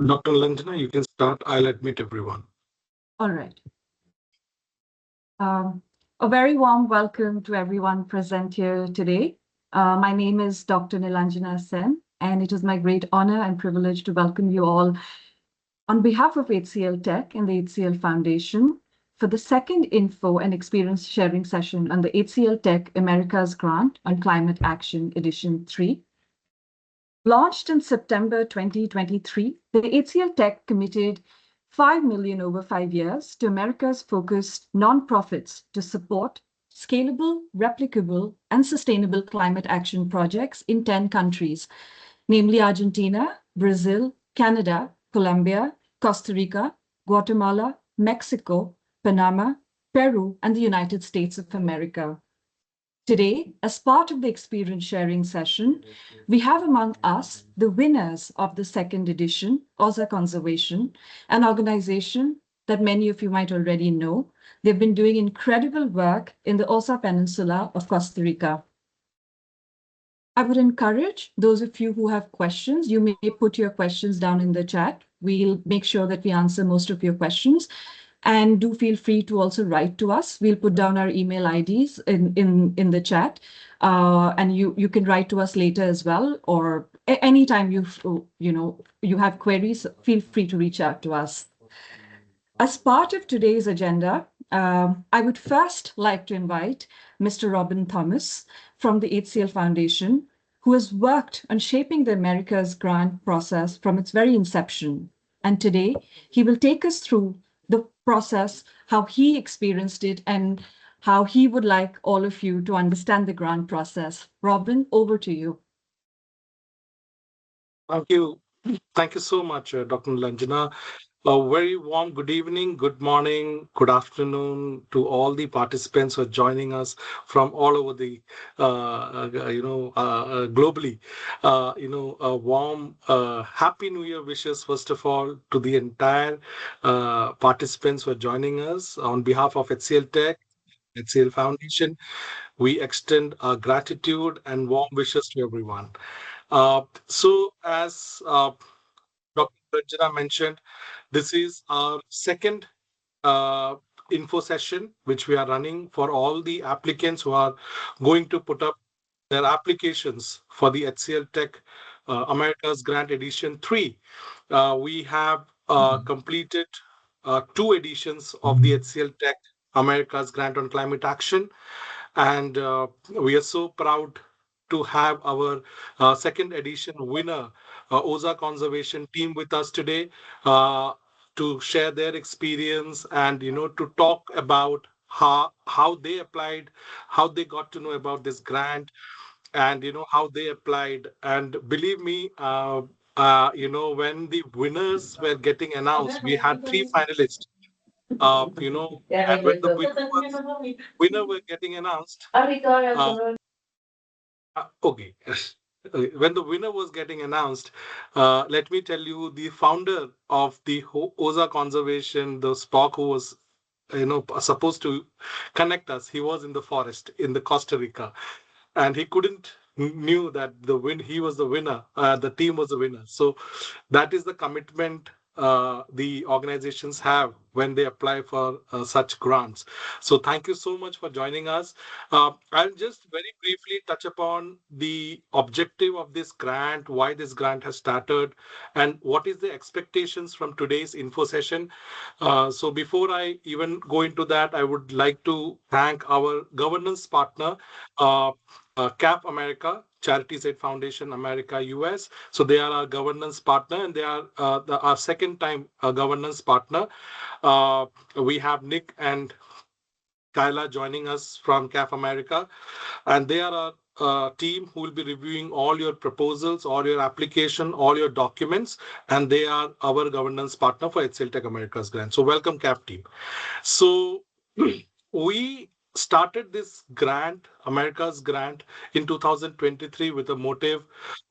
Dr. Lanjana, you can start. I'll admit everyone. All right. Um, a very warm welcome to everyone present here today. My name is Dr. Nilanjana Sen, and it is my great honor and privilege to welcome you all on behalf of HCLTech and the HCL Foundation for the second info and experience sharing session on the HCLTech America's Grant on Climate Action Edition 3. Launched in September 2023, the HCL Tech committed 5 million over 5 years to America's focused nonprofits to support scalable, replicable, and sustainable climate action projects in 10 countries, namely Argentina, Brazil, Canada, Colombia, Costa Rica, Guatemala, Mexico, Panama, Peru, and the United States of America. Today, as part of the experience sharing session, we have among us the winners of the second edition, OSA Conservation, an organization that many of you might already know. They've been doing incredible work in the Osa Peninsula of Costa Rica. I would encourage those of you who have questions, you may put your questions down in the chat. We'll make sure that we answer most of your questions. And do feel free to also write to us. We'll put down our email IDs in the chat. And you can write to us later as well, or anytime you have queries, feel free to reach out to us. As part of today's agenda, I would first like to invite Mr. Robin Thomas from the HCL Foundation, who has worked on shaping the America's grant process from its very inception. And today, he will take us through the process, how he experienced it, and how he would like all of you to understand the grant process. Robin, over to you. Thank you. Thank you so much, Dr. Lanjana. A very warm good evening, good morning, good afternoon to all the participants who are joining us from all over the, globally. A warm, happy New Year wishes, first of all, to the entire participants who are joining us on behalf of HCL Tech, HCL Foundation. We extend our gratitude and warm wishes to everyone. As Dr. Ranjana mentioned, this is our second uh, info session, which we are running for all the applicants who are going to put up their applications for the HCL Tech America's Grant Edition 3. We have completed two editions of the HCL Tech America's Grant on Climate Action, and we are so proud to have our second edition winner, OSA Conservation team, with us today to share their experience and to talk about how they applied, how they got to know about this grant, and how they applied. And believe me, when the winners were getting announced, we had three finalists. And when the winner were getting announced, uh, okay. When the winner was getting announced, let me tell you, the founder of the OSA Conservation, the Spock who was, supposed to connect us, he was in the forest in the Costa Rica, and he couldn't knew that he was the winner, the team was the winner. So that is the commitment the organizations have when they apply for such grants. So thank you so much for joining us. I'll just very briefly touch upon the objective of this grant, why this grant has started, and what is the expectations from today's info session. So before I even go into that, I would like to thank our governance partner, uh, CAP America, Charities Aid Foundation America US. So they are our governance partner, and they are our second time governance partner. We have Nick and Kyla joining us from CAF America, and they are our team who will be reviewing all your proposals, all your application, all your documents, and they are our governance partner for HCL Tech America's grant. So welcome, CAF team. So we started this grant, America's grant, in 2023 with a motive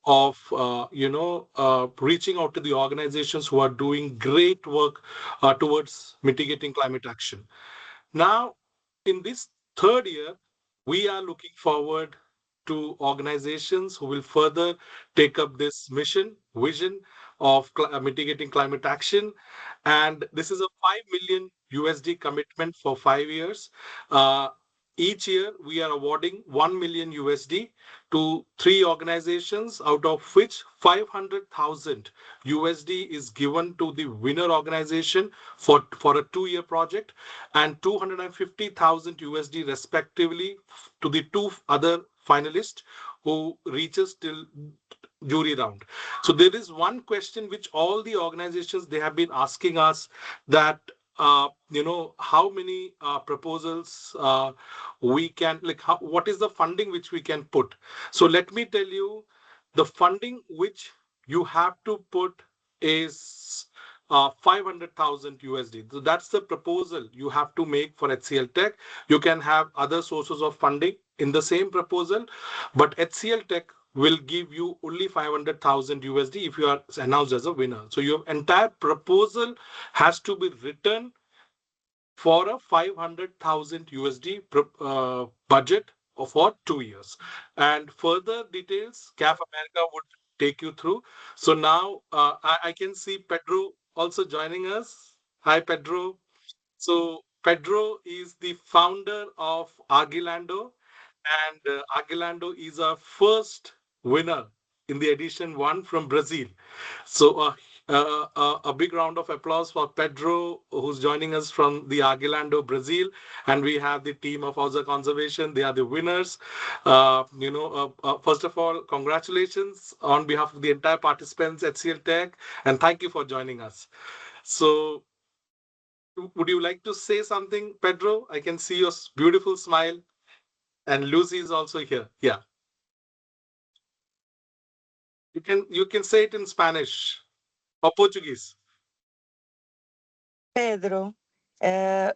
of, reaching out to the organizations who are doing great work towards mitigating climate action. Now, in this third year, we are looking forward to organizations who will further take up this mission, vision of mitigating climate action. And this is a 5 million USD commitment for 5 years. Uh, each year, we are awarding 1 million USD to three organizations, out of which 500,000 USD is given to the winner organization for a 2-year project, and 250,000 USD respectively to the two other finalists who reaches till jury round. So there is one question which all the organizations they have been asking us, that how many proposals we can, like, what is the funding which we can put. So let me tell you, the funding which you have to put is 500,000 USD. So that's the proposal you have to make for HCL Tech. You can have other sources of funding in the same proposal, but HCL Tech will give you only 500,000 USD if you are announced as a winner. So your entire proposal has to be written for a 500,000 USD budget for 2 years. And further details, CAF America would take you through. So now I can see Pedro also joining us. Hi, Pedro. So Pedro is the founder of Aguilando, and Aguilando is our first winner in the edition one from Brazil. So a big round of applause for Pedro, who's joining us from the Aguilando, Brazil. And we have the team of Hausa Conservation. They are the winners. First of all, congratulations on behalf of the entire participants at HCL Tech, and thank you for joining us. So would you like to say something, Pedro? I can see your beautiful smile, and Lucy is also here. Yeah, you can say it in Spanish or Portuguese. Pedro,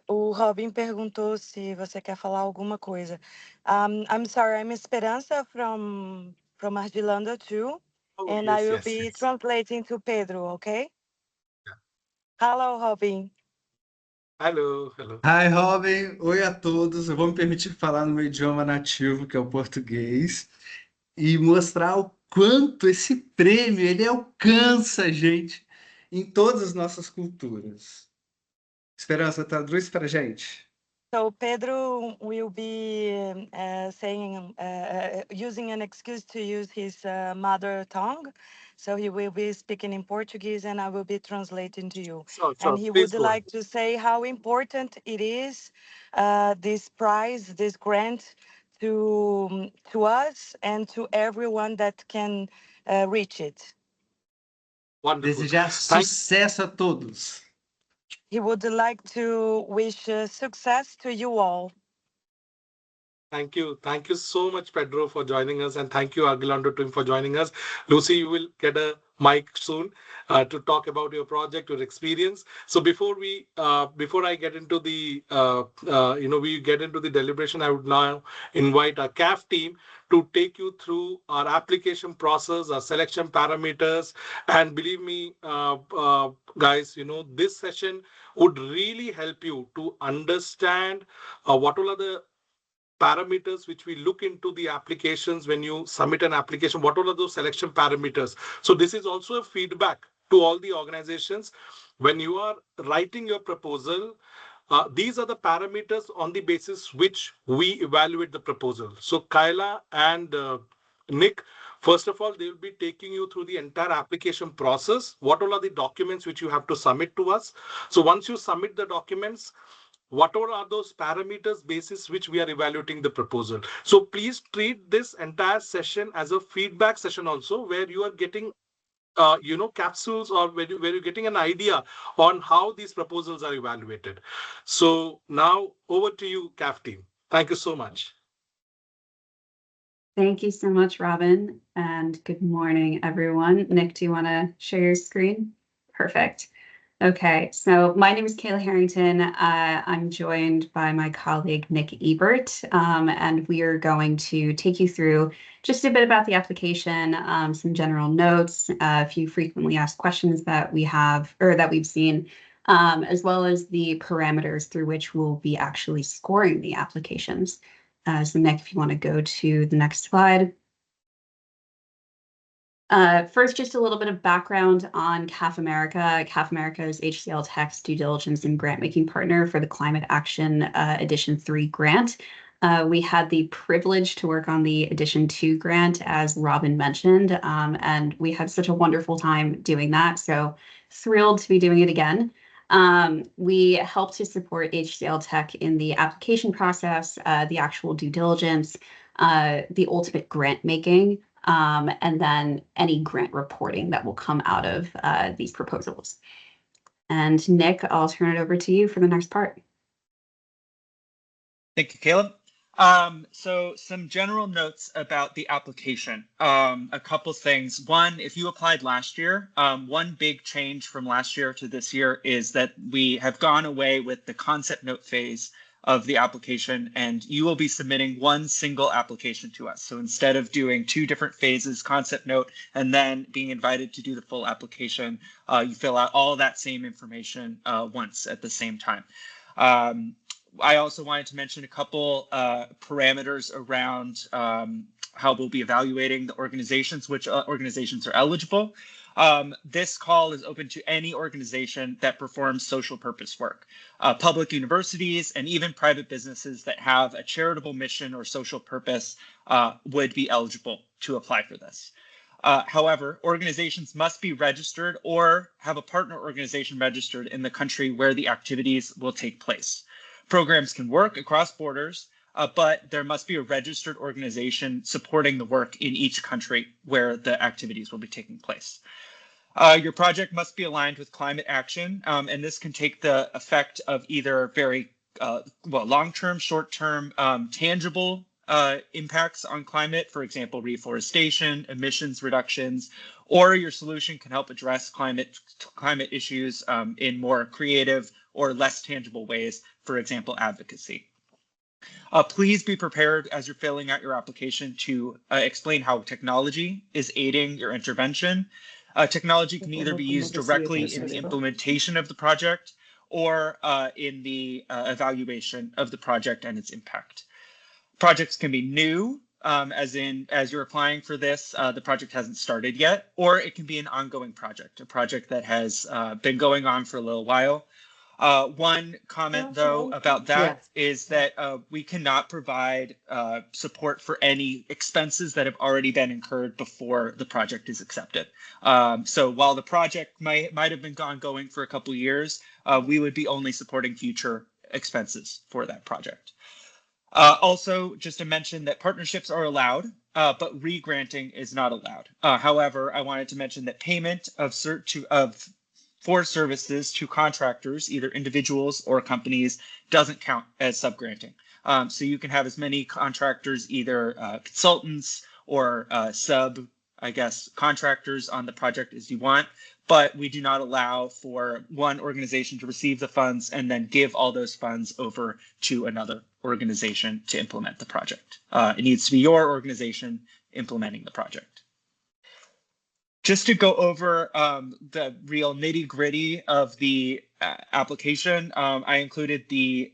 o Robin perguntou se você quer falar alguma coisa. I'm sorry, I'm Esperança from Argilanda too, Oh, and I yes, will yes, be yes. translating to Pedro, okay? Hello, Robin. Hello, hello. Hi, Robin. Oi a todos. Eu vou me permitir falar no meu idioma nativo, que é o português, e mostrar o quanto esse prêmio ele alcança a gente em todas as nossas culturas. Esperança, traduz para a gente. So Pedro will be using an excuse to use his mother tongue. So he will be speaking in Portuguese and I will be translating to you. Sure, And sure. he Please would go ahead. like to say how important it is, this prize, this grant to us and to everyone that can reach it. Wonderful. Desejar Thank sucesso a todos. He would like to wish success to you all. Thank you. Thank you so much, Pedro, for joining us. And thank you, Aguilando team, for joining us. Lucy, you will get a mic soon to talk about your project, your experience. So before I get into we get into the deliberation, I would now invite our CAF team to take you through our application process, our selection parameters. And believe me, guys, this session would really help you to understand what all are the parameters which we look into the applications when you submit an application. What are those selection parameters? So this is also a feedback to all the organizations. When you are writing your proposal, these are the parameters on the basis which we evaluate the proposal. So Kyla and Nick, first of all, they will be taking you through the entire application process. What all are the documents which you have to submit to us? So once you submit the documents, what are those parameters basis which we are evaluating the proposal? So please treat this entire session as a feedback session also, where you are getting capsules, or where you're getting an idea on how these proposals are evaluated. So now over to you, CAF team. Thank you so much. Thank you so much, Robin, and good morning, everyone. Nick, do you want to share your screen? Perfect. Okay, so my name is Kayla Harrington. I'm joined by my colleague, Nick Ebert, and we are going to take you through just a bit about the application, some general notes, a few frequently asked questions that we have, or that we've seen, as well as the parameters through which we'll be actually scoring the applications. So Nick, if you want to go to the next slide. First, just a little bit of background on CAF America. CAF America is HCLTech's due diligence and grant-making partner for the Climate Action Edition 3 grant. We had the privilege to work on the Edition 2 grant, as Robin mentioned, and we had such a wonderful time doing that. So thrilled to be doing it again. We helped to support HCLTech in the application process, the actual due diligence, the ultimate grant making, and then any grant reporting that will come out of these proposals. And Nick, I'll turn it over to you for the next part. Thank you, Caleb. So some general notes about the application. A couple things. One, if you applied last year, one big change from last year to this year is that we have gone away with the concept note phase of the application, and you will be submitting one single application to us. So instead of doing two different phases, concept note, and then being invited to do the full application, you fill out all that same information once at the same time. I also wanted to mention a couple parameters around how we'll be evaluating the organizations, which organizations are eligible. This call is open to any organization that performs social purpose work. Public universities and even private businesses that have a charitable mission or social purpose would be eligible to apply for this. However, organizations must be registered or have a partner organization registered in the country where the activities will take place. Programs can work across borders, but there must be a registered organization supporting the work in each country where the activities will be taking place. Your project must be aligned with climate action, and this can take the effect of either very long-term, short-term, tangible impacts on climate, for example, reforestation, emissions reductions, or your solution can help address climate issues in more creative or less tangible ways, for example, advocacy. Please be prepared as you're filling out your application to explain how technology is aiding your intervention. Technology can either be used directly in the implementation of the project or in the evaluation of the project and its impact. Projects can be new, as you're applying for this, the project hasn't started yet, or it can be an ongoing project, a project that has been going on for a little while. One comment, though, about that is that we cannot provide support for any expenses that have already been incurred before the project is accepted. So while the project might have been ongoing for a couple of years, we would be only supporting future expenses for that project. Also, just to mention that partnerships are allowed, but re-granting is not allowed. However, I wanted to mention that payment for services to contractors, either individuals or companies, doesn't count as subgranting. So you can have as many contractors, either consultants or contractors on the project as you want, but we do not allow for one organization to receive the funds and then give all those funds over to another organization to implement the project. It needs to be your organization implementing the project. Just to go over the real nitty-gritty of the application, I included the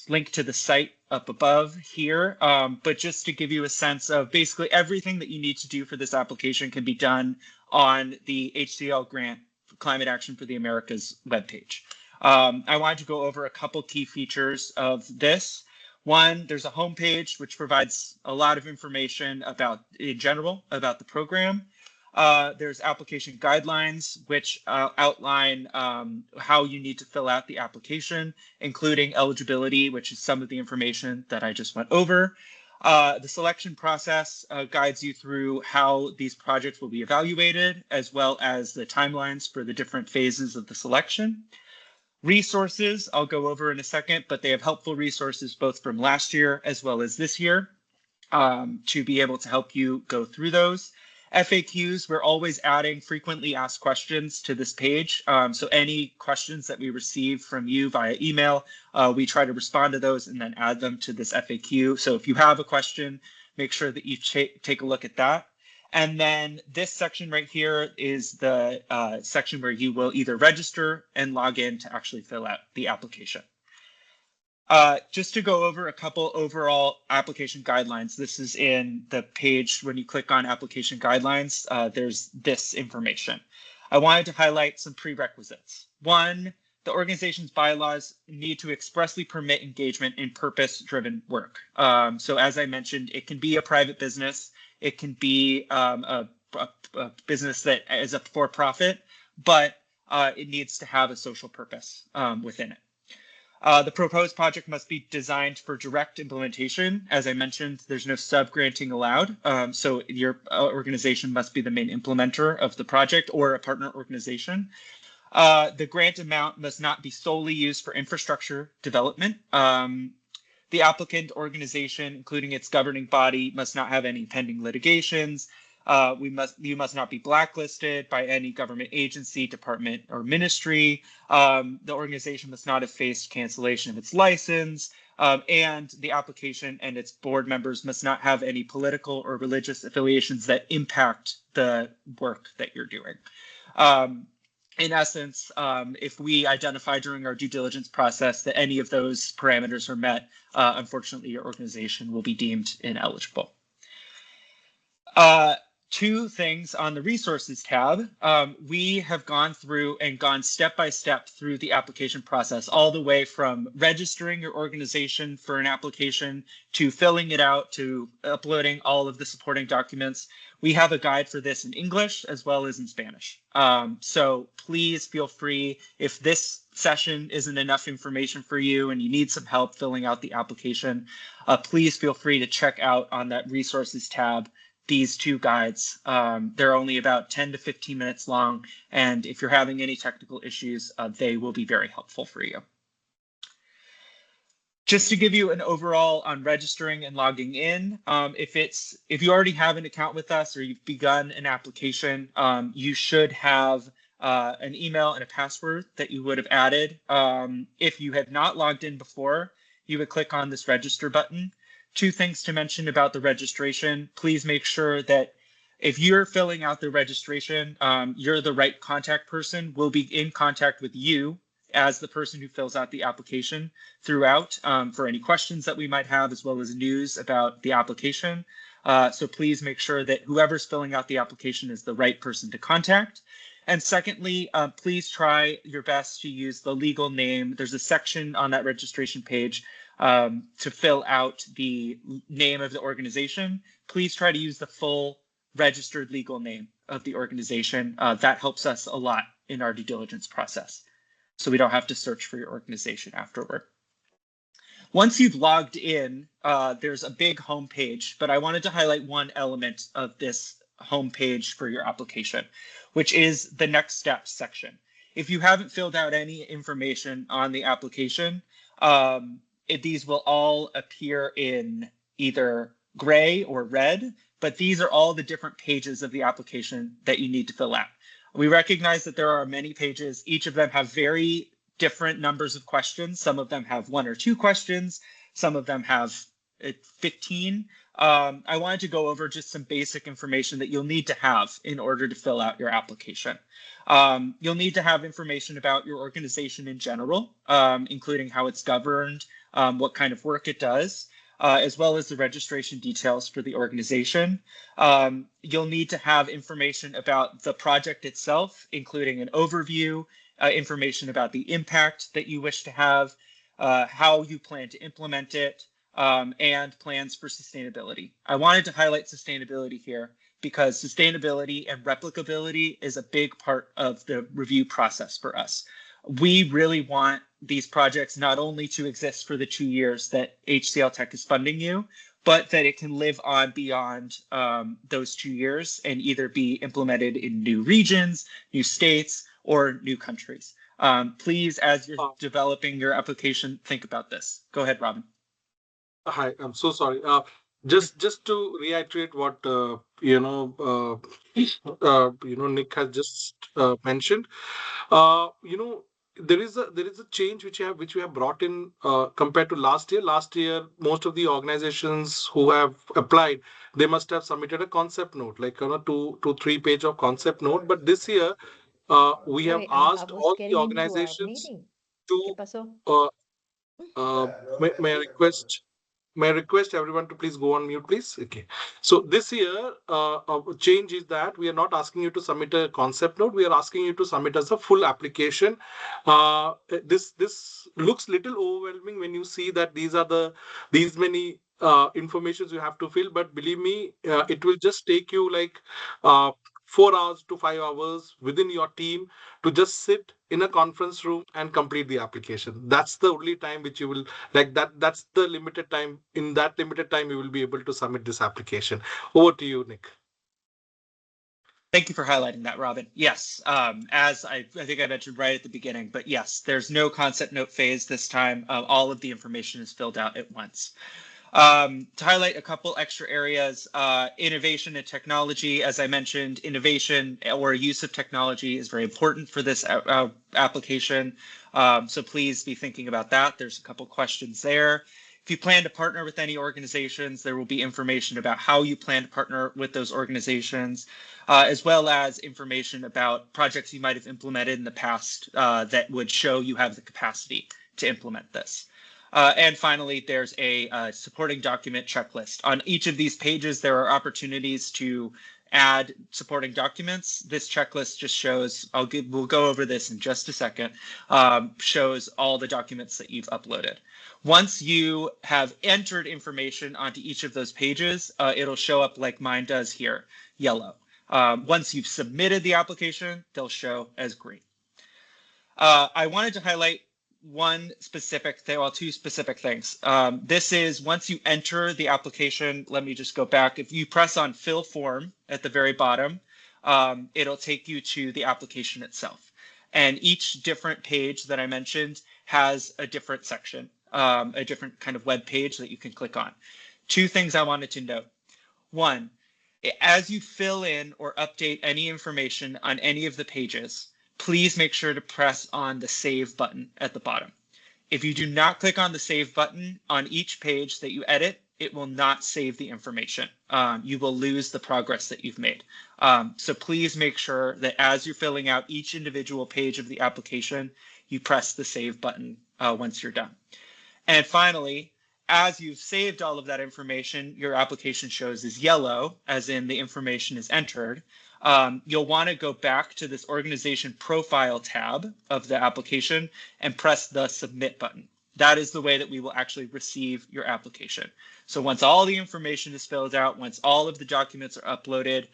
link to the site up above here, but just to give you a sense of basically everything that you need to do for this application can be done on the HCL Grant Climate Action for the Americas webpage. I wanted to go over a couple key features of this. One, there's a homepage which provides a lot of information in general about the program. There's application guidelines, which outline how you need to fill out the application, including eligibility, which is some of the information that I just went over. The selection process guides you through how these projects will be evaluated, as well as the timelines for the different phases of the selection. Resources, I'll go over in a second, but they have helpful resources both from last year as well as this year to be able to help you go through those. FAQs, we're always adding frequently asked questions to this page. So any questions that we receive from you via email, we try to respond to those and then add them to this FAQ. So if you have a question, make sure that you take a look at that. And then this section right here is the section where you will either register and log in to actually fill out the application. Just to go over a couple overall application guidelines. This is in the page when you click on application guidelines, there's this information. I wanted to highlight some prerequisites. One, the organization's bylaws need to expressly permit engagement in purpose-driven work. So as I mentioned, it can be a private business, it can be a business that is a for-profit, but it needs to have a social purpose within it. The proposed project must be designed for direct implementation. As I mentioned, there's no sub-granting allowed. So your organization must be the main implementer of the project or a partner organization. The grant amount must not be solely used for infrastructure development. The applicant organization, including its governing body, must not have any pending litigations. You must not be blacklisted by any government agency, department, or ministry. The organization must not have faced cancellation of its license. And the application and its board members must not have any political or religious affiliations that impact the work that you're doing. In essence, if we identify during our due diligence process that any of those parameters are met, unfortunately, your organization will be deemed ineligible. Two things on the resources tab. We have gone through and gone step by step through the application process, all the way from registering your organization for an application to filling it out to uploading all of the supporting documents. We have a guide for this in English as well as in Spanish. So please feel free, if this session isn't enough information for you and you need some help filling out the application, please feel free to check out on that resources tab these two guides. They're only about 10 to 15 minutes long, and if you're having any technical issues, they will be very helpful for you. Just to give you an overall on registering and logging in, if you already have an account with us or you've begun an application, you should have an email and a password that you would have added. If you have not logged in before, you would click on this register button. Two things to mention about the registration. Please make sure that if you're filling out the registration, you're the right contact person. We'll be in contact with you as the person who fills out the application throughout for any questions that we might have, as well as news about the application. So please make sure that whoever's filling out the application is the right person to contact. And secondly, please try your best to use the legal name. There's a section on that registration page to fill out the name of the organization. Please try to use the full registered legal name of the organization. That helps us a lot in our due diligence process, so we don't have to search for your organization afterward. Once you've logged in, there's a big home page, but I wanted to highlight one element of this home page for your application, which is the next steps section. If you haven't filled out any information on the application, these will all appear in either gray or red, but these are all the different pages of the application that you need to fill out. We recognize that there are many pages. Each of them have very different numbers of questions. Some of them have 1 or 2 questions. Some of them have 15. I wanted to go over just some basic information that you'll need to have in order to fill out your application. You'll need to have information about your organization in general, including how it's governed, what kind of work it does, as well as the registration details for the organization. You'll need to have information about the project itself, including an overview, information about the impact that you wish to have, how you plan to implement it, and plans for sustainability. I wanted to highlight sustainability here because sustainability and replicability is a big part of the review process for us. We really want these projects not only to exist for the 2 years that HCLTech is funding you, but that it can live on beyond those 2 years and either be implemented in new regions, new states, or new countries. Please, as you're developing your application, think about this. Go ahead, Robin. Hi, I'm so sorry. Just to reiterate what Nick has just mentioned. There is a change which we have brought in compared to last year. Last year, most of the organizations who have applied, they must have submitted a concept note, like 2-3 page of concept note. But this year, we have Oye, asked I was all the getting into our organizations meeting. ¿Qué to pasó? May I request? May I request everyone to please go on mute, please? Okay. So this year, change is that we are not asking you to submit a concept note. We are asking you to submit as a full application. This looks little overwhelming when you see that these many informations you have to fill. But believe me, it will just take you like uh, 4 hours to 5 hours within your team to just sit in a conference room and complete the application. That's the only time which you will like that's the limited time. In that limited time you will be able to submit this application. Over to you, Nick. Thank you for highlighting that, Robin. Yes, as I think I mentioned right at the beginning, but yes, there's no concept note phase this time. All of the information is filled out at once. To highlight a couple extra areas, innovation and technology. As I mentioned, innovation or use of technology is very important for this application. So please be thinking about that. There's a couple questions there. If you plan to partner with any organizations, there will be information about how you plan to partner with those organizations, as well as information about projects you might have implemented in the past that would show you have the capacity to implement this. And finally, there's a supporting document checklist. On each of these pages, there are opportunities to add supporting documents. This checklist just shows, we'll go over this in just a second, shows all the documents that you've uploaded. Once you have entered information onto each of those pages, it'll show up like mine does here, yellow. Once you've submitted the application, they'll show as green. I wanted to highlight one specific thing, well, two specific things. This is once you enter the application, let me just go back. If you press on fill form at the very bottom, it'll take you to the application itself. And each different page that I mentioned has a different section, a different kind of web page that you can click on. Two things I wanted to note. One, as you fill in or update any information on any of the pages, please make sure to press on the save button at the bottom. If you do not click on the save button on each page that you edit, it will not save the information. You will lose the progress that you've made. So please make sure that as you're filling out each individual page of the application, you press the save button once you're done. And finally, as you've saved all of that information, your application shows as yellow, as in the information is entered. You'll want to go back to this organization profile tab of the application and press the submit button. That is the way that we will actually receive your application. So once all the information is filled out, once all of the documents are uploaded,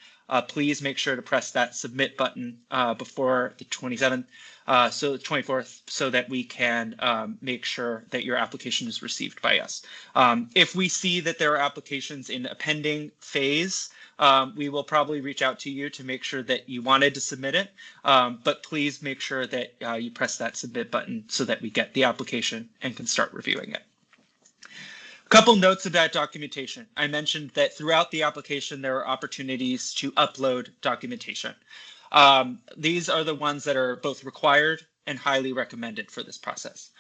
please make sure to press that submit button before the 27th, so the 24th, so that we can make sure that your application is received by us. If we see that there are applications in a pending phase, we will probably reach out to you to make sure that you wanted to submit it, but please make sure that you press that submit button so that we get the application and can start reviewing it. Couple notes about documentation. I mentioned that throughout the application, there are opportunities to upload documentation. These are the ones that are both required and highly recommended for this process.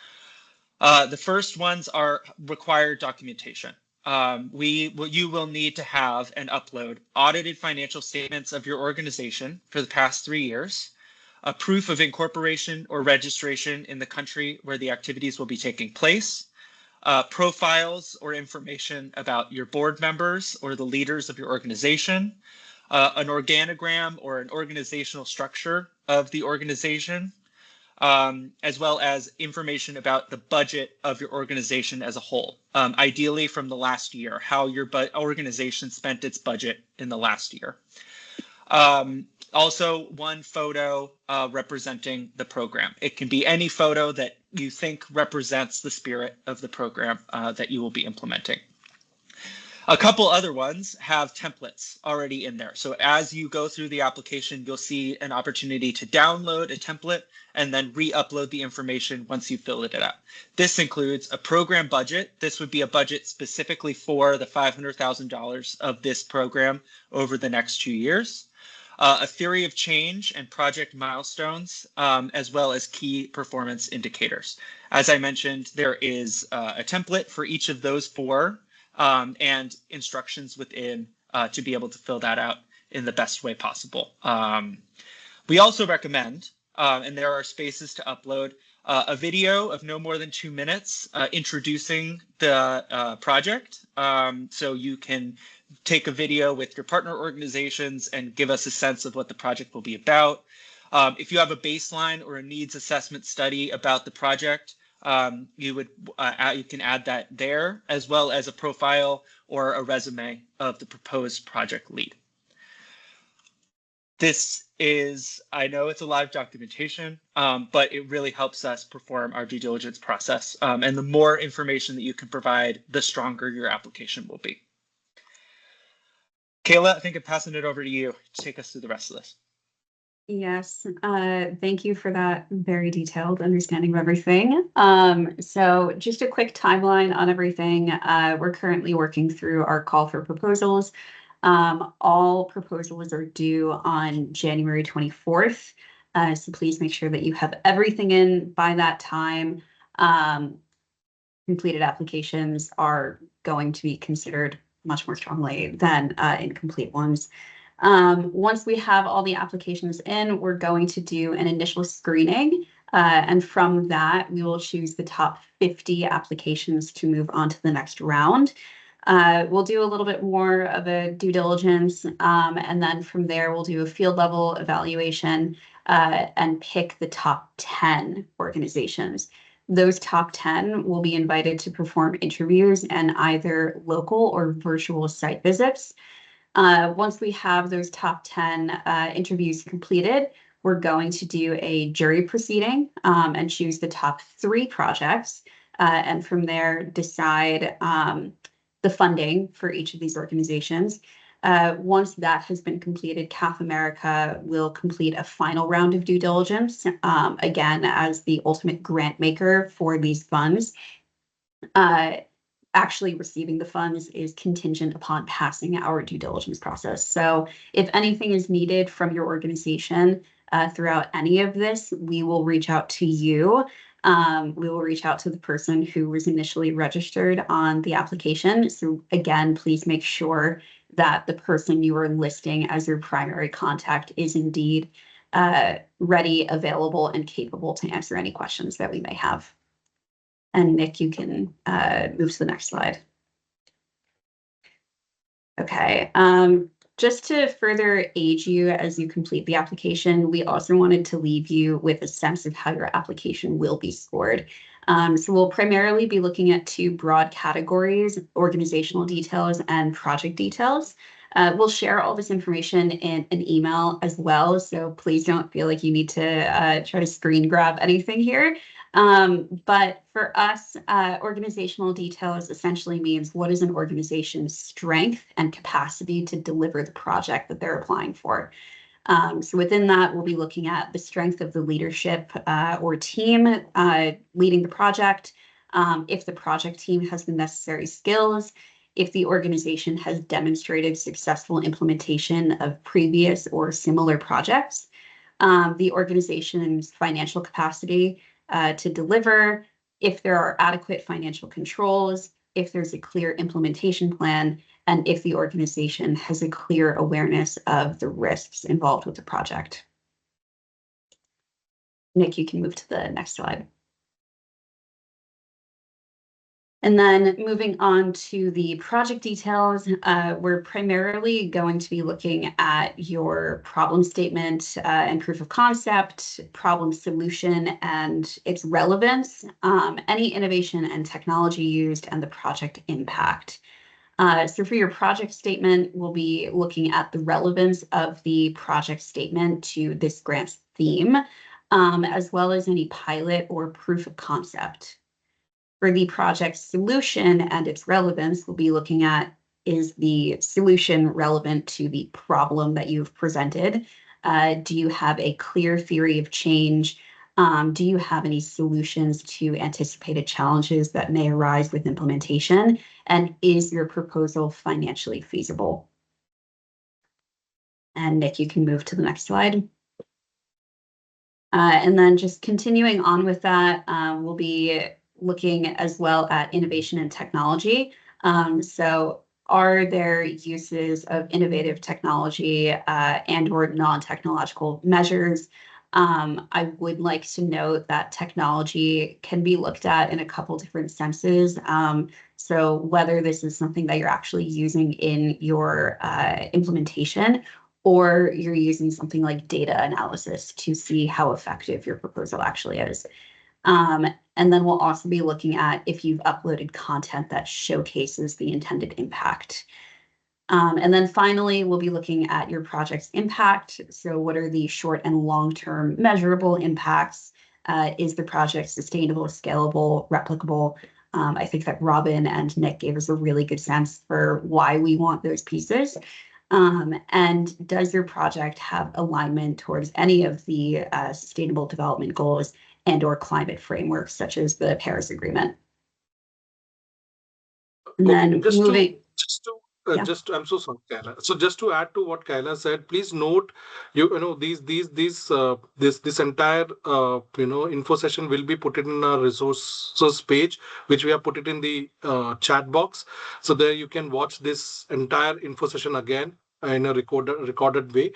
The first ones are required documentation. You will need to have and upload audited financial statements of your organization for the past 3 years, a proof of incorporation or registration in the country where the activities will be taking place, profiles or information about your board members or the leaders of your organization, an organogram or an organizational structure of the organization, as well as information about the budget of your organization as a whole, ideally from the last year, how your organization spent its budget in the last year. Also, one photo representing the program. It can be any photo that you think represents the spirit of the program that you will be implementing. A couple other ones have templates already in there. So as you go through the application, you'll see an opportunity to download a template and then re-upload the information once you've filled it out. This includes a program budget. This would be a budget specifically for the $500,000 of this program over the next 2 years. A theory of change and project milestones, as well as key performance indicators. As I mentioned, there is a template for each of those four and instructions within to be able to fill that out in the best way possible. We also recommend, and there are spaces to upload, a video of no more than 2 minutes introducing the project. So you can take a video with your partner organizations and give us a sense of what the project will be about. If you have a baseline or a needs assessment study about the project, you can add that there, as well as a profile or a resume of the proposed project lead. This is, I know it's a live documentation, but it really helps us perform our due diligence process. And the more information that you can provide, the stronger your application will be. Kayla, I think I'm passing it over to you to take us through the rest of this. Yes, thank you for that very detailed understanding of everything. So just a quick timeline on everything. We're currently working through our call for proposals. All proposals are due on January 24th. So please make sure that you have everything in by that time. Completed applications are going to be considered much more strongly than incomplete ones. Once we have all the applications in, we're going to do an initial screening. And from that, we will choose the top 50 applications to move on to the next round. We'll do a little bit more of a due diligence, and then from there, we'll do a field level evaluation and pick the top 10 organizations. Those top 10 will be invited to perform interviews and either local or virtual site visits. Once we have those top 10 interviews completed, we're going to do a jury proceeding and choose the top 3 projects, and from there decide the funding for each of these organizations. Once that has been completed, CAF America will complete a final round of due diligence, again, as the ultimate grant maker for these funds. Actually receiving the funds is contingent upon passing our due diligence process. So if anything is needed from your organization throughout any of this, we will reach out to you. We will reach out to the person who was initially registered on the application. So again, please make sure that the person you are listing as your primary contact is indeed ready, available, and capable to answer any questions that we may have. And Nick, you can move to the next slide. Okay, just to further aid you as you complete the application, we also wanted to leave you with a sense of how your application will be scored. So we'll primarily be looking at 2 broad categories: organizational details and project details. We'll share all this information in an email as well, so please don't feel like you need to try to screen grab anything here. But for us, organizational details essentially means what is an organization's strength and capacity to deliver the project that they're applying for. So within that, we'll be looking at the strength of the leadership or team leading the project, if the project team has the necessary skills, if the organization has demonstrated successful implementation of previous or similar projects, the organization's financial capacity to deliver, if there are adequate financial controls, if there's a clear implementation plan, and if the organization has a clear awareness of the risks involved with the project. Nick, you can move to the next slide. And then moving on to the project details, we're primarily going to be looking at your problem statement and proof of concept, problem solution and its relevance, any innovation and technology used, and the project impact. So for your project statement, we'll be looking at the relevance of the project statement to this grant's theme, as well as any pilot or proof of concept. For the project solution and its relevance, we'll be looking at, is the solution relevant to the problem that you've presented? Do you have a clear theory of change? Do you have any solutions to anticipated challenges that may arise with implementation? And is your proposal financially feasible? And Nick, you can move to the next slide. And then just continuing on with that, we'll be looking as well at innovation and technology. So are there uses of innovative technology and or non-technological measures I would like to note that technology can be looked at in a couple different senses. So whether this is something that you're actually using in your implementation, or you're using something like data analysis to see how effective your proposal actually is. And then we'll also be looking at if you've uploaded content that showcases the intended impact. And then finally, we'll be looking at your project's impact. So what are the short and long-term measurable impacts? Is the project sustainable, scalable, replicable? I think that Robin and Nick gave us a really good sense for why we want those pieces. And does your project have alignment towards any of the sustainable development goals and/or climate frameworks, such as the Paris Agreement? And Okay, then just to moving, just to yeah. I'm so sorry, Kyla. So just to add to what Kyla said, please note you know this entire info session will be put in our resources page, which we have put it in the chat box. So there you can watch this entire info session again in a recorded way.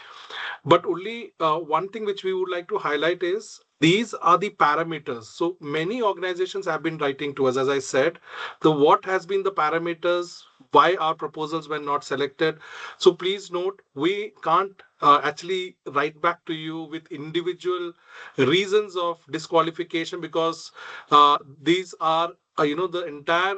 But only one thing which we would like to highlight is these are the parameters. So many organizations have been writing to us, as I said, the what has been the parameters, why our proposals were not selected. So please note, we can't actually write back to you with individual reasons of disqualification because these are, the entire,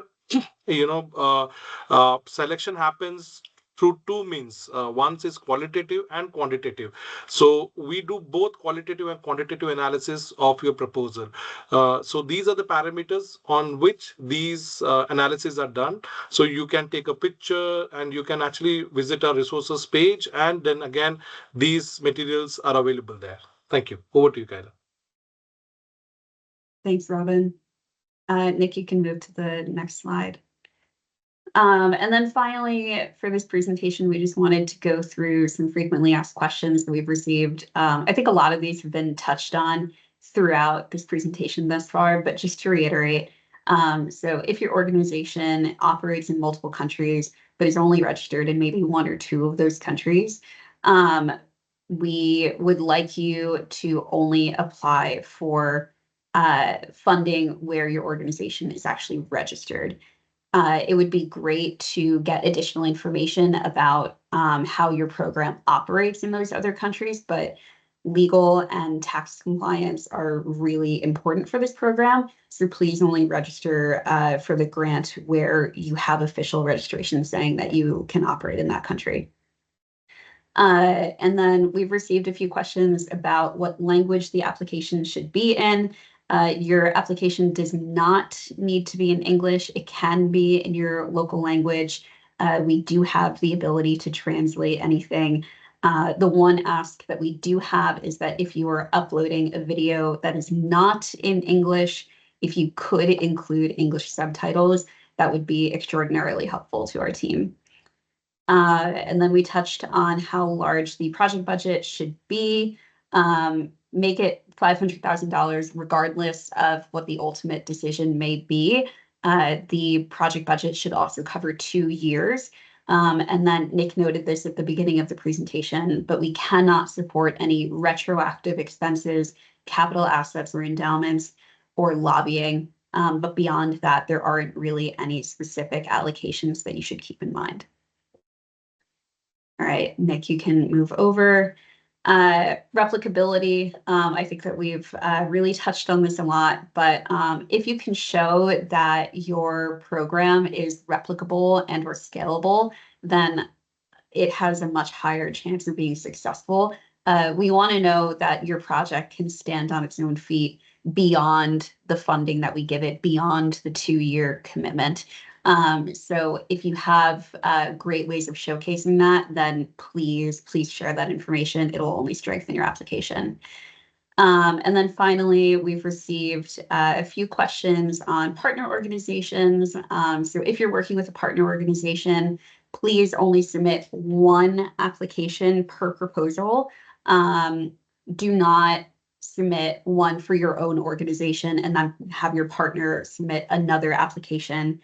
selection happens through two means. One is qualitative and quantitative. So we do both qualitative and quantitative analysis of your proposal. So these are the parameters on which these analyses are done. So you can take a picture and you can actually visit our resources page, and then again, these materials are available there. Thank you. Over to you, Kyla. Thanks, Robin. Nick, you can move to the next slide. And then finally, for this presentation, we just wanted to go through some frequently asked questions that we've received. I think a lot of these have been touched on throughout this presentation thus far, but just to reiterate, so if your organization operates in multiple countries, but is only registered in maybe one or two of those countries, we would like you to only apply for funding where your organization is actually registered. It would be great to get additional information about how your program operates in those other countries, but legal and tax compliance are really important for this program. So please only register for the grant where you have official registration saying that you can operate in that country. And then we've received a few questions about what language the application should be in. Your application does not need to be in English. It can be in your local language. We do have the ability to translate anything. The one ask that we do have is that if you are uploading a video that is not in English, if you could include English subtitles, that would be extraordinarily helpful to our team. And then we touched on how large the project budget should be. Make it $500,000 regardless of what the ultimate decision may be. The project budget should also cover 2 years. And then Nick noted this at the beginning of the presentation, but we cannot support any retroactive expenses, capital assets or endowments, or lobbying. But beyond that, there aren't really any specific allocations that you should keep in mind. All right, Nick, you can move over. Replicability, I think that we've really touched on this a lot, but if you can show that your program is replicable and or scalable, then it has a much higher chance of being successful. We want to know that your project can stand on its own feet beyond the funding that we give it, beyond the 2-year commitment. So if you have great ways of showcasing that, then please share that information. It'll only strengthen your application. And then finally, we've received a few questions on partner organizations. So if you're working with a partner organization, please only submit one application per proposal. Do not submit one for your own organization and then have your partner submit another application.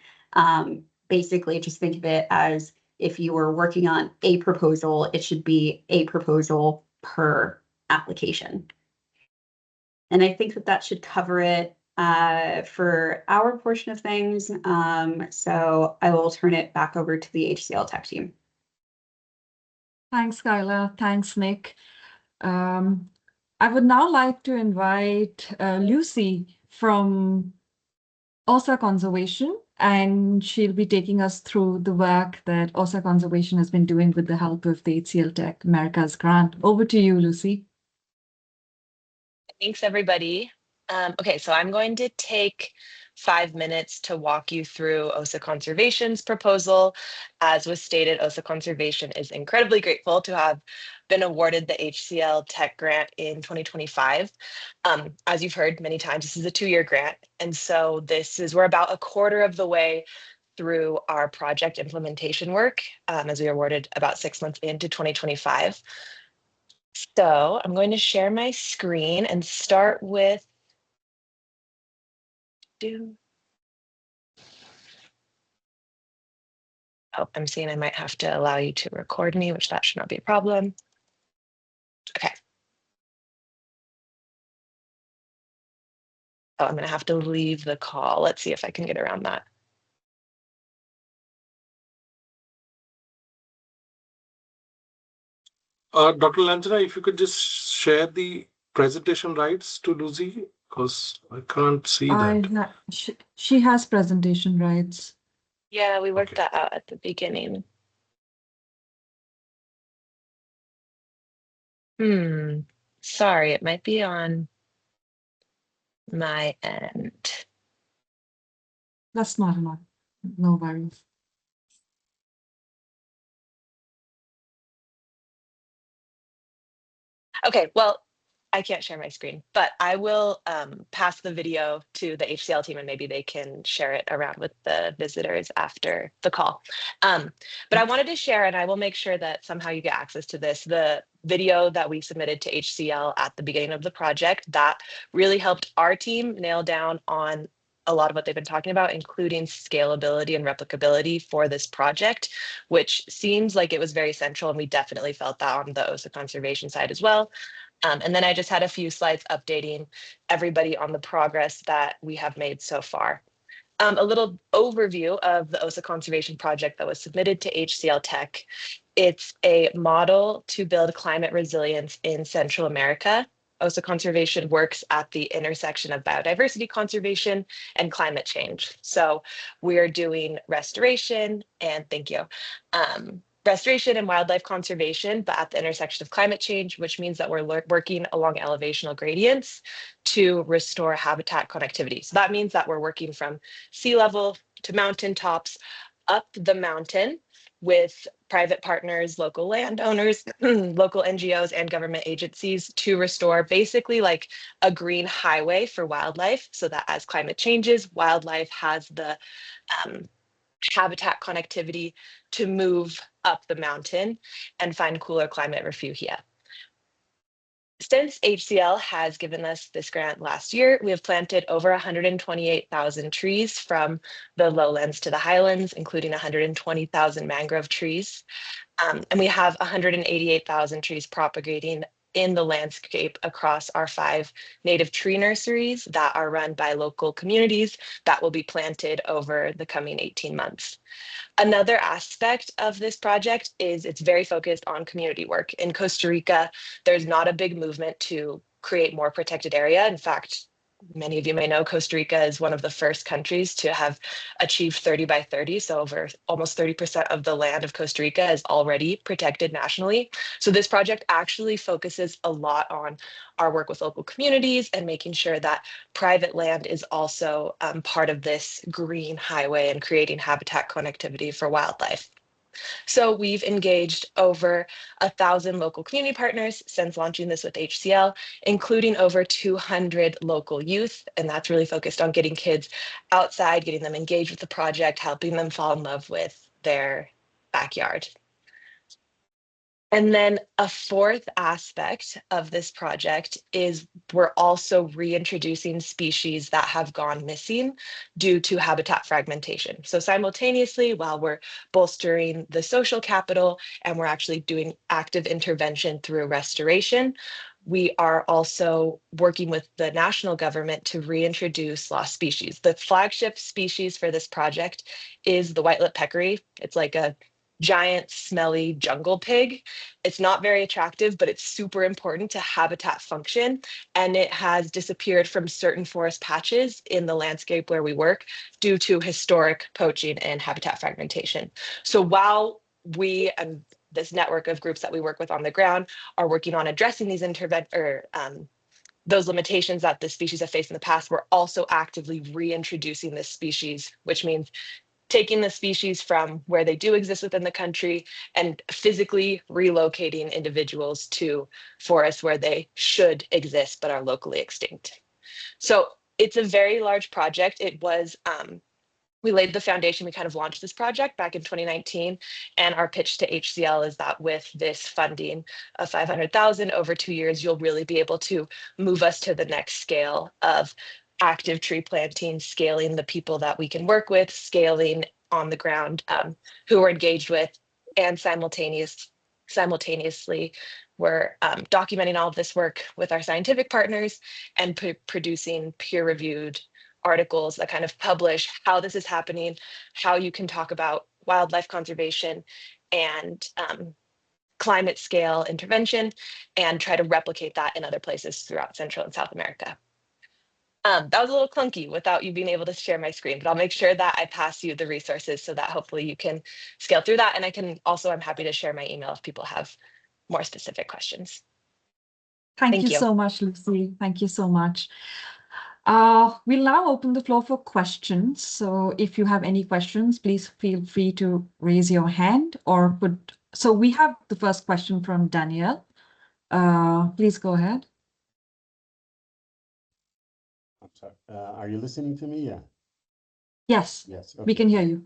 Basically, just think of it as if you were working on a proposal, it should be a proposal per application. And I think that should cover it for our portion of things. So I will turn it back over to the HCLTech team. Thanks, Kyla. Thanks, Nick. I would now like to invite Lucy from OSA Conservation, and she'll be taking us through the work that OSA Conservation has been doing with the help of the HCLTech Americas grant. Over to you, Lucy. Thanks, everybody. Okay, so I'm going to take 5 minutes to walk you through OSA Conservation's proposal. As was stated, OSA Conservation is incredibly grateful to have been awarded the HCLTech grant in 2025. As you've heard many times, this is a 2-year grant. And so we're about a quarter of the way through our project implementation work, as we were awarded about 6 months into 2025. So I'm going to share my screen and start with I'm seeing I might have to allow you to record me, which that should not be a problem. Okay. Oh, I'm going to have to leave the call. Let's see if I can get around that. Dr. Lanjana, if you could just share the presentation rights to Lucy, because I can't see that. She has presentation rights. Yeah, we worked that out at the beginning. Sorry, it might be on my end. That's not enough. No worries. Okay, well, I can't share my screen, but I will pass the video to the HCL team and maybe they can share it around with the visitors after the call. But I wanted to share, and I will make sure that somehow you get access to this, the video that we submitted to HCL at the beginning of the project that really helped our team nail down on a lot of what they've been talking about, including scalability and replicability for this project, which seems like it was very central. And we definitely felt that on the OSA conservation side as well. And then I just had a few slides updating everybody on the progress that we have made so far. A little overview of the OSA conservation project that was submitted to HCLTech. It's a model to build climate resilience in Central America. OSA conservation works at the intersection of biodiversity conservation and climate change. So we're doing restoration and restoration and wildlife conservation, but at the intersection of climate change, which means that we're working along elevational gradients to restore habitat connectivity. So that means that we're working from sea level to mountain tops up the mountain with private partners, local landowners, local NGOs, and government agencies to restore basically like a green highway for wildlife, so that as climate changes, wildlife has the habitat connectivity to move up the mountain and find cooler climate refugia. Since HCL has given us this grant last year, we have planted over 128,000 trees from the lowlands to the highlands, including 120,000 mangrove trees. And we have 188,000 trees propagating in the landscape across our 5 native tree nurseries that are run by local communities that will be planted over the coming 18 months. Another aspect of this project is it's very focused on community work. In Costa Rica, there's not a big movement to create more protected area. In fact, many of you may know Costa Rica is one of the first countries to have achieved 30 by 30. So over almost 30% of the land of Costa Rica is already protected nationally. So this project actually focuses a lot on our work with local communities and making sure that private land is also part of this green highway and creating habitat connectivity for wildlife. So we've engaged over 1,000 local community partners since launching this with HCL, including over 200 local youth. And that's really focused on getting kids outside, getting them engaged with the project, helping them fall in love with their backyard. And then a fourth aspect of this project is we're also reintroducing species that have gone missing due to habitat fragmentation. So simultaneously, while we're bolstering the social capital and we're actually doing active intervention through restoration, we are also working with the national government to reintroduce lost species. The flagship species for this project is the white-lipped peccary. It's like a giant, smelly jungle pig. It's not very attractive, but it's super important to habitat function. And it has disappeared from certain forest patches in the landscape where we work due to historic poaching and habitat fragmentation. So while we and this network of groups that we work with on the ground are working on addressing these those limitations that the species have faced in the past, we're also actively reintroducing this species, which means taking the species from where they do exist within the country and physically relocating individuals to forests where they should exist but are locally extinct. So it's a very large project. It was we laid the foundation. We kind of launched this project back in 2019, and our pitch to HCL is that with this funding of 500,000 over 2 years, you'll really be able to move us to the next scale of active tree planting, scaling the people that we can work with, scaling on the ground who we're engaged with, and simultaneously we're documenting all of this work with our scientific partners and producing peer-reviewed articles that kind of publish how this is happening, how you can talk about wildlife conservation and climate scale intervention, and try to replicate that in other places throughout Central and South America. That was a little clunky without you being able to share my screen, but I'll make sure that I pass you the resources so that hopefully you can scale through that. And I can also, I'm happy to share my email if people have more specific questions. Thank you so much, Lucy. Thank you so much. We'll now open the floor for questions. So if you have any questions, please feel free to raise your hand or put. So we have the first question from Danielle. Please go ahead. I'm sorry. Are you listening to me? Yeah. Yes. Yes. Okay. We can hear you.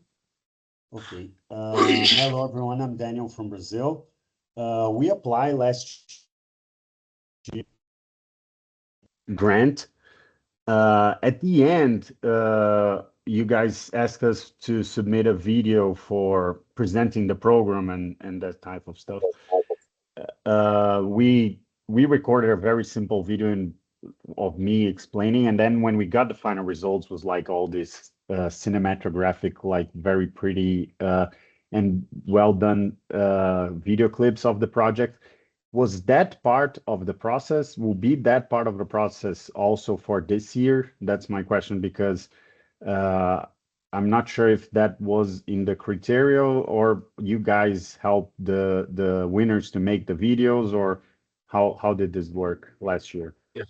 Okay. Hello, everyone. I'm Daniel from Brazil. We applied last year grant. At the end, you guys asked us to submit a video for presenting the program and that type of stuff. We recorded a very simple video of me explaining, and then when we got the final results, was like all this cinematographic, like very pretty and well done video clips of the project. Was that part of the process? Will be that part of the process also for this year? That's my question, because I'm not sure if that was in the criteria or you guys helped the winners to make the videos, or how did this work last year? Yes.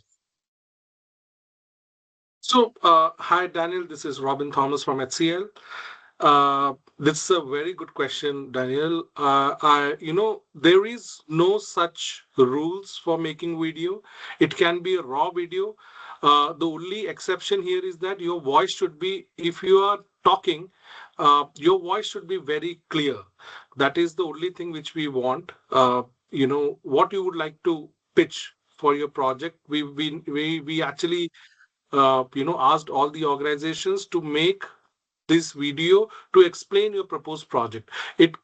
So, hi, Daniel. This is Robin Thomas from HCL. This is a very good question, Daniel. There is no such rules for making video. It can be a raw video. The only exception here is that your voice should be, if you are talking, your voice should be very clear. That is the only thing which we want. What you would like to pitch for your project. We actually asked all the organizations to make this video to explain your proposed project. It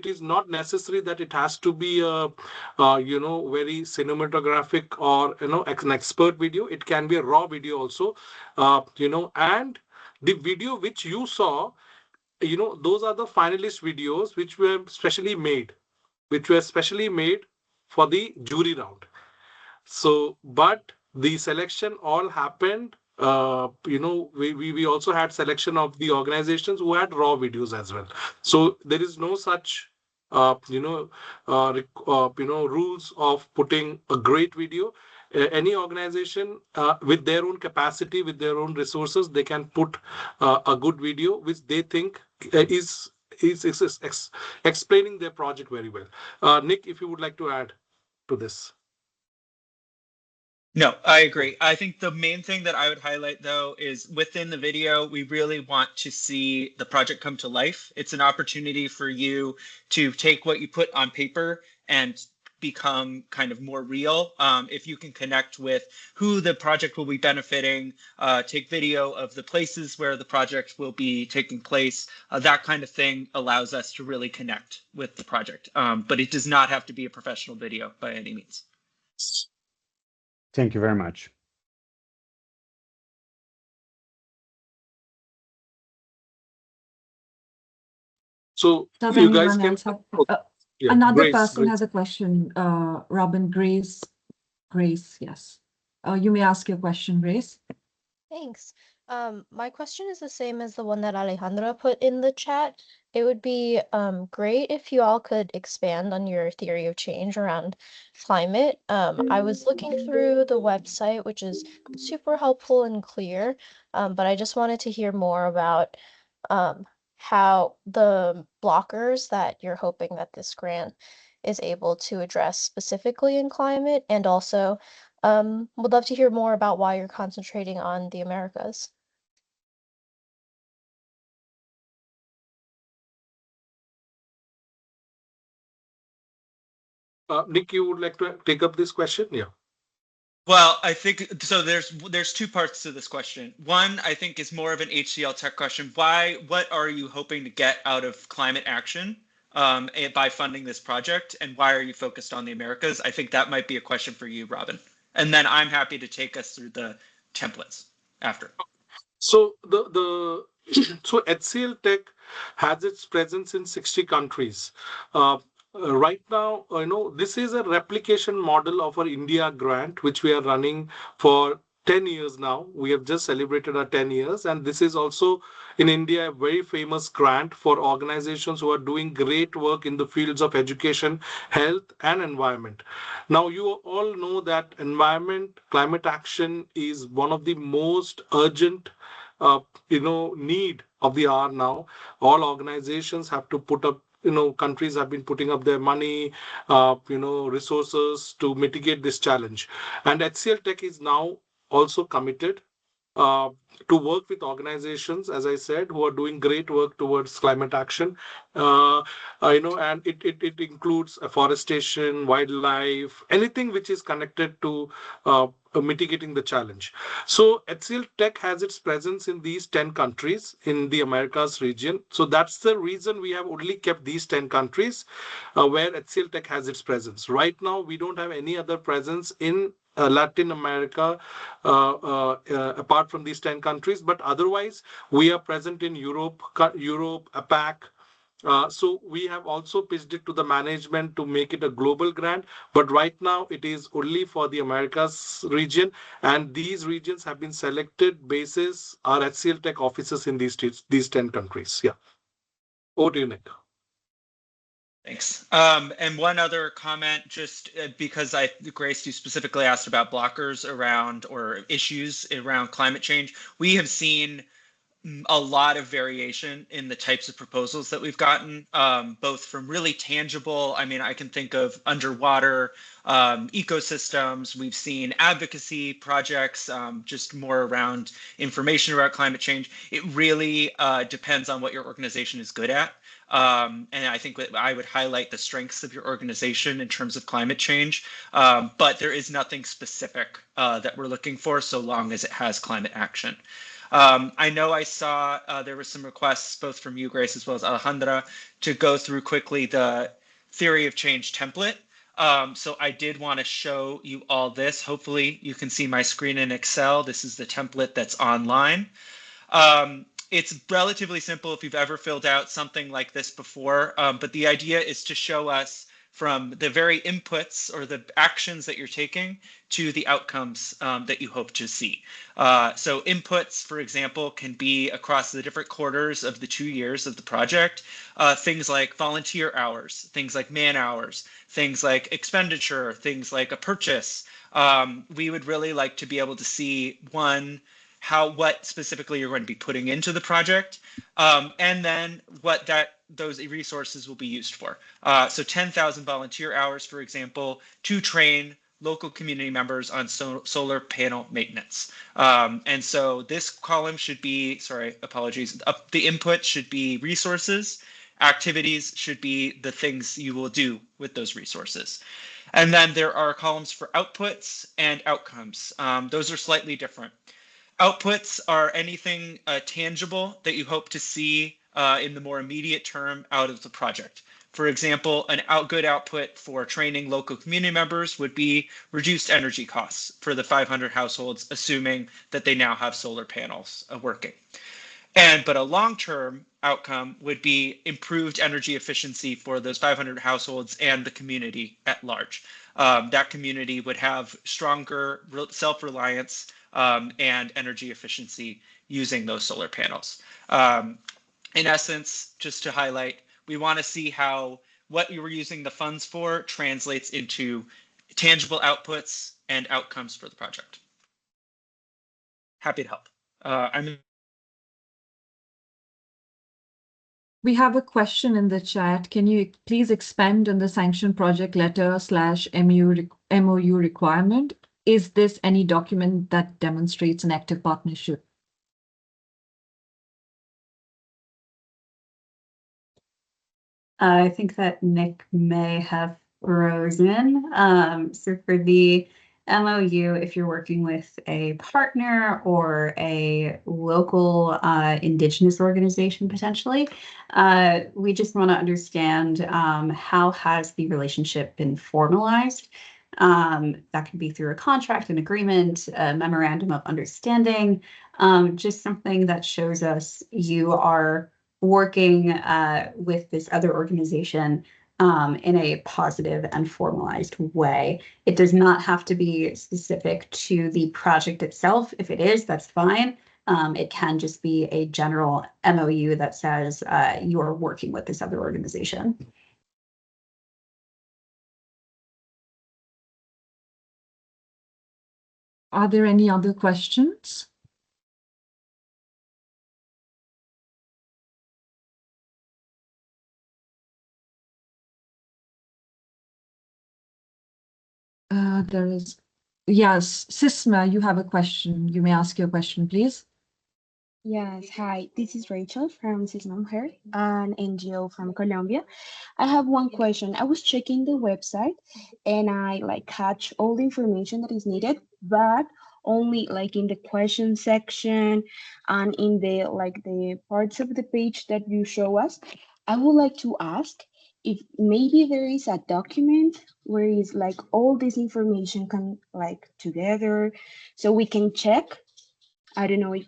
is not necessary that it has to be a very cinematographic or an expert video. It can be a raw video also, and the video which you saw, those are the finalist videos which were specially made for the jury round. So, but the selection all happened. We also had selection of the organizations who had raw videos as well. So there is no such rules of putting a great video. Any organization with their own capacity, with their own resources, they can put a good video which they think is explaining their project very well. Nick, if you would like to add to this. No, I agree. I think the main thing that I would highlight, though, is within the video, we really want to see the project come to life. It's an opportunity for you to take what you put on paper and become kind of more real. If you can connect with who the project will be benefiting, take video of the places where the project will be taking place, that kind of thing allows us to really connect with the project. But it does not have to be a professional video by any means. Thank you very much. So Does you guys anyone can. else have Yeah, another Grace, person Grace. has a question? Robin, Grace, yes. You may ask your question, Grace. Thanks. My question is the same as the one that Alejandra put in the chat. It would be great if you all could expand on your theory of change around climate. I was looking through the website, which is super helpful and clear, but I just wanted to hear more about how the blockers that you're hoping that this grant is able to address specifically in climate, and also would love to hear more about why you're concentrating on the Americas. Nick, you would like to take up this question? Yeah. Well, I think so. There's two parts to this question. One, I think, is more of an HCLTech question. What are you hoping to get out of climate action by funding this project, and why are you focused on the Americas? I think that might be a question for you, Robin. And then I'm happy to take us through the templates after. So so HCLTech has its presence in 60 countries. Right now, this is a replication model of our India grant, which we are running for 10 years now. We have just celebrated our 10 years, and this is also in India a very famous grant for organizations who are doing great work in the fields of education, health, and environment. Now, you all know that environment, climate action is one of the most urgent need of the hour now. All organizations have to put up, countries have been putting up their money, resources to mitigate this challenge. And HCL Tech is now also committed uh, to work with organizations, as I said, who are doing great work towards climate action. And it includes afforestation, wildlife, anything which is connected to mitigating the challenge. So HCL Tech has its presence in these 10 countries in the Americas region. So that's the reason we have only kept these 10 countries where HCL Tech has its presence. Right now, we don't have any other presence in Latin America, apart from these 10 countries, but otherwise we are present in Europe, APAC. So we have also pitched it to the management to make it a global grant, but right now it is only for the Americas region, and these regions have been selected basis our HCL Tech offices in these 10 countries. Yeah. Over to you, Nick. Thanks. And one other comment, just because Grace, you specifically asked about blockers around or issues around climate change. We have seen a lot of variation in the types of proposals that we've gotten, both from really tangible, I mean, I can think of underwater ecosystems. We've seen advocacy projects, just more around information about climate change. It really depends on what your organization is good at. And I think I would highlight the strengths of your organization in terms of climate change. But there is nothing specific that we're looking for so long as it has climate action. I know I saw there were some requests both from you, Grace, as well as Alejandra, to go through quickly the theory of change template. So I did want to show you all this. Hopefully you can see my screen in Excel. This is the template that's online. It's relatively simple if you've ever filled out something like this before, but the idea is to show us from the very inputs or the actions that you're taking to the outcomes that you hope to see. So inputs, for example, can be across the different quarters of the 2 years of the project, things like volunteer hours, things like man hours, things like expenditure, things like a purchase. We would really like to be able to see what specifically you're going to be putting into the project, and then what those resources will be used for. So 10,000 volunteer hours, for example, to train local community members on solar panel maintenance. And so this column should be, the input should be resources, activities should be the things you will do with those resources. And then there are columns for outputs and outcomes. Those are slightly different. Outputs are anything tangible that you hope to see in the more immediate term out of the project. For example, good output for training local community members would be reduced energy costs for the 500 households, assuming that they now have solar panels working. But a long-term outcome would be improved energy efficiency for those 500 households and the community at large. That community would have stronger self-reliance and energy efficiency using those solar panels. In essence, just to highlight, we want to see how what you were using the funds for translates into tangible outputs and outcomes for the project. Happy to help. We have a question in the chat. Can you please expand on the sanction project letter / MOU requirement? Is this any document that demonstrates an active partnership? I think that Nick may have frozen. So for the MOU, if you're working with a partner or a local Indigenous organization potentially, we just want to understand how has the relationship been formalized. That could be through a contract, an agreement, a memorandum of understanding, just something that shows us you are working with this other organization in a positive and formalized way. It does not have to be specific to the project itself. If it is, that's fine. It can just be a general MOU that says you are working with this other organization. Are there any other questions? There is, yes, Sisma, you have a question. You may ask your question, please. Yes, hi, this is Rachel from Cismam Her, an NGO from Colombia. I have one question. I was checking the website and I catch all the information that is needed, but only in the question section and in the parts of the page that you show us. I would like to ask if maybe there is a document where is all this information come together so we can check. I don't know if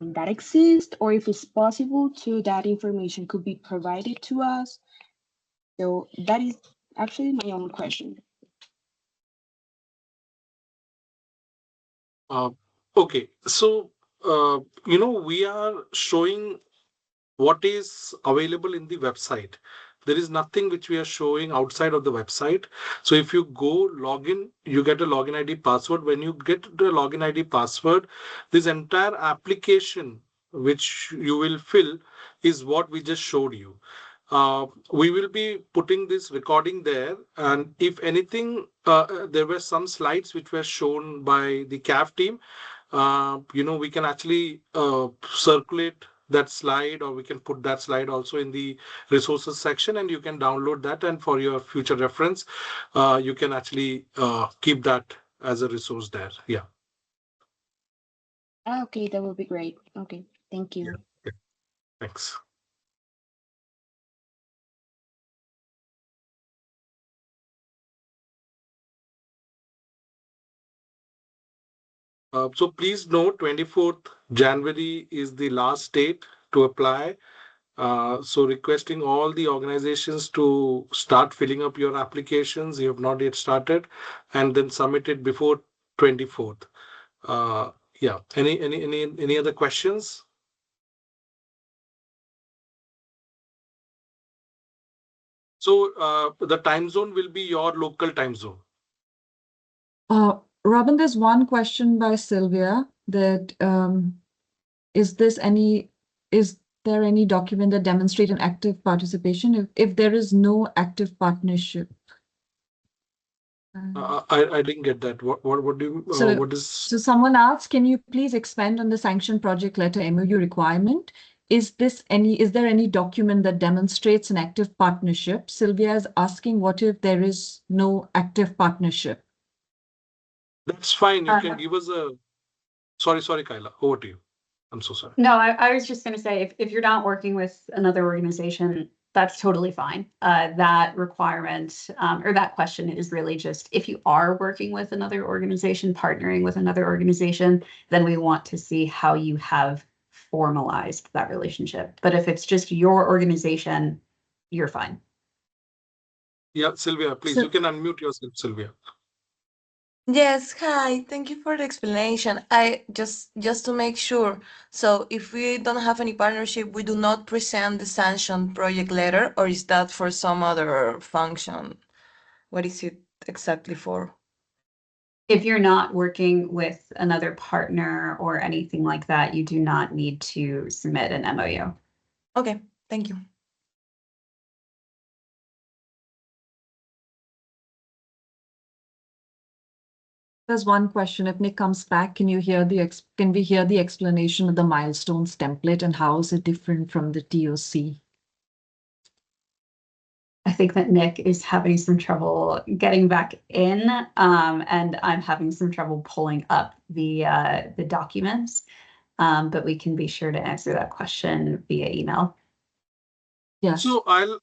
that exists or if it's possible to that information could be provided to us. So that is actually my own question. Okay, so we are showing what is available in the website. There is nothing which we are showing outside of the website. So if you go login, you get a login ID password. When you get the login ID password, this entire application which you will fill is what we just showed you. We will be putting this recording there, and if anything, there were some slides which were shown by the CAF team. We can actually circulate that slide, or we can put that slide also in the resources section, and you can download that, and for your future reference, you can actually keep that as a resource there. Yeah. Okay, that would be great. Okay, thank you. Yeah. Thanks. So please note, 24th January is the last date to apply. So requesting all the organizations to start filling up your applications. You have not yet started, and then submit it before 24th. Yeah. Any other questions? So the time zone will be your local time zone. Robin, there's one question by Sylvia that is there any document that demonstrate an active participation if there is no active partnership? I didn't get that. What do you what is? So someone asked, can you please expand on the sanction project letter MOU requirement? is there any document that demonstrates an active partnership? Sylvia is asking, what if there is no active partnership? That's fine. You can Uh, give us a. Sorry, Kyla. Over to you. I'm so sorry. No, I was just going to say, if you're not working with another organization, that's totally fine. That requirement or that question is really just if you are working with another organization, partnering with another organization, then we want to see how you have formalized that relationship. But if it's just your organization, you're fine. Yeah, Sylvia, please. So You can unmute yourself, Sylvia. Yes, hi. Thank you for the explanation. I just to make sure. So if we don't have any partnership, we do not present the sanction project letter, or is that for some other function? What is it exactly for? If you're not working with another partner or anything like that, you do not need to submit an MOU. Okay, thank you. there's one question. If Nick comes back, can we hear the explanation of the milestones template and how is it different from the TOC? I think that Nick is having some trouble getting back in, and I'm having some trouble pulling up the documents. But we can be sure to answer that question via email. Yes. So I'll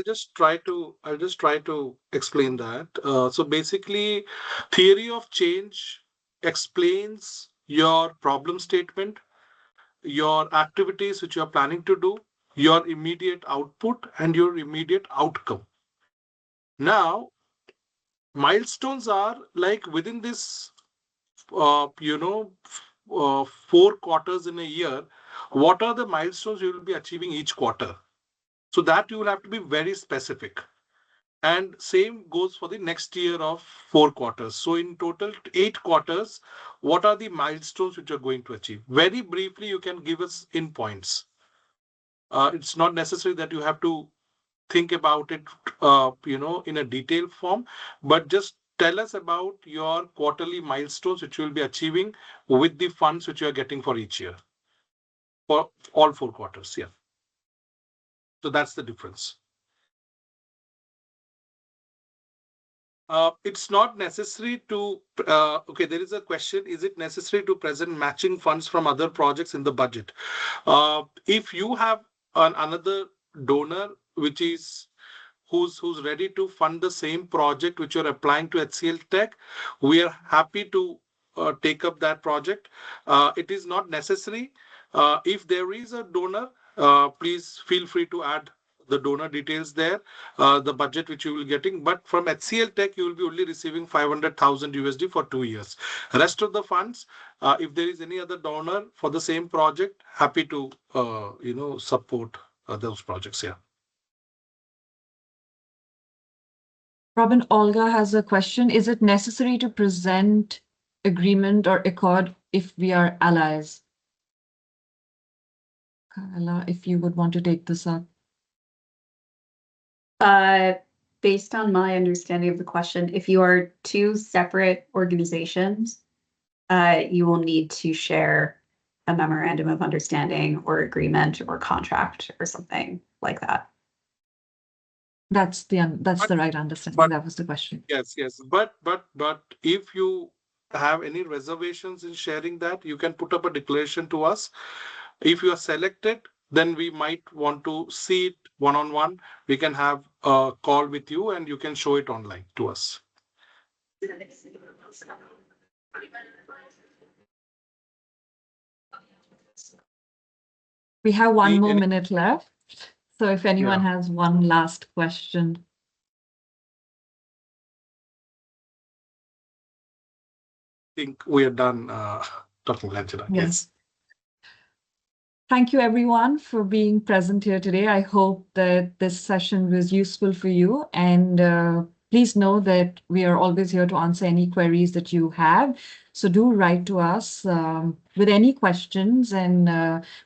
just try to explain that. So basically, theory of change explains your problem statement, your activities which you are planning to do, your immediate output, and your immediate outcome. Now, milestones are like within this, 4 quarters in a year. What are the milestones you will be achieving each quarter? So that you will have to be very specific. And same goes for the next year of 4 quarters. So in total, 8 quarters, what are the milestones which you're going to achieve? Very briefly, you can give us in points. It's not necessary that you have to think about it, in a detailed form, but just tell us about your quarterly milestones which you will be achieving with the funds which you are getting for each year, for all 4 quarters. Yeah. So that's the difference. It's not necessary to, okay, there is a question, is it necessary to present matching funds from other projects in the budget? If you have another donor which is who's ready to fund the same project which you're applying to HCLTech, we are happy to take up that project. It is not necessary. If there is a donor, please feel free to add the donor details there, the budget which you will getting. But from HCLTech, you will be only receiving 500,000 USD for 2 years. Rest of the funds, if there is any other donor for the same project, happy to support those projects. Yeah. Robin, Olga has a question. Is it necessary to present agreement or accord if we are allies? Kyla, if you would want to take this up. Based on my understanding of the question, if you are two separate organizations, you will need to share a memorandum of understanding or agreement or contract or something like that. That's the right understanding. That was the question. Yes. But if you have any reservations in sharing that, you can put up a declaration to us. If you are selected, then we might want to see it one-on-one. We can have a call with you and you can show it online to us. We have one more minute left. So if anyone has one last question. I think we are done talking, Lanjana. Yes. Thank you, everyone, for being present here today. I hope that this session was useful for you. And please know that we are always here to answer any queries that you have. So do write to us with any questions, and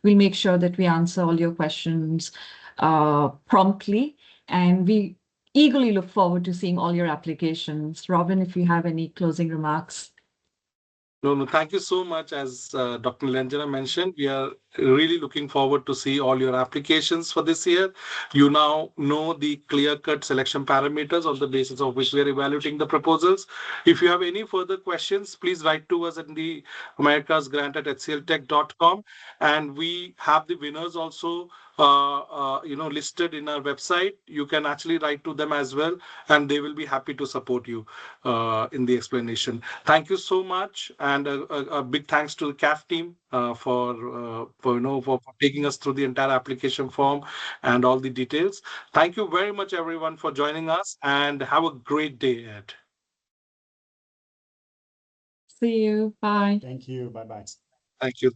we'll make sure that we answer all your questions promptly. And we eagerly look forward to seeing all your applications. Robin, if you have any closing remarks. No, thank you so much. As Dr. Lanjana mentioned, we are really looking forward to see all your applications for this year. You now know the clear-cut selection parameters on the basis of which we are evaluating the proposals. If you have any further questions, please write to us at the America's Grant at HCLTech.com, and we have the winners also listed in our website. You can actually write to them as well, and they will be happy to support you in the explanation. Thank you so much, and a big thanks to the CAF team for taking us through the entire application form and all the details. Thank you very much, everyone, for joining us, and have a great day ahead. See you. Bye. Thank you. Bye bye. Thank you.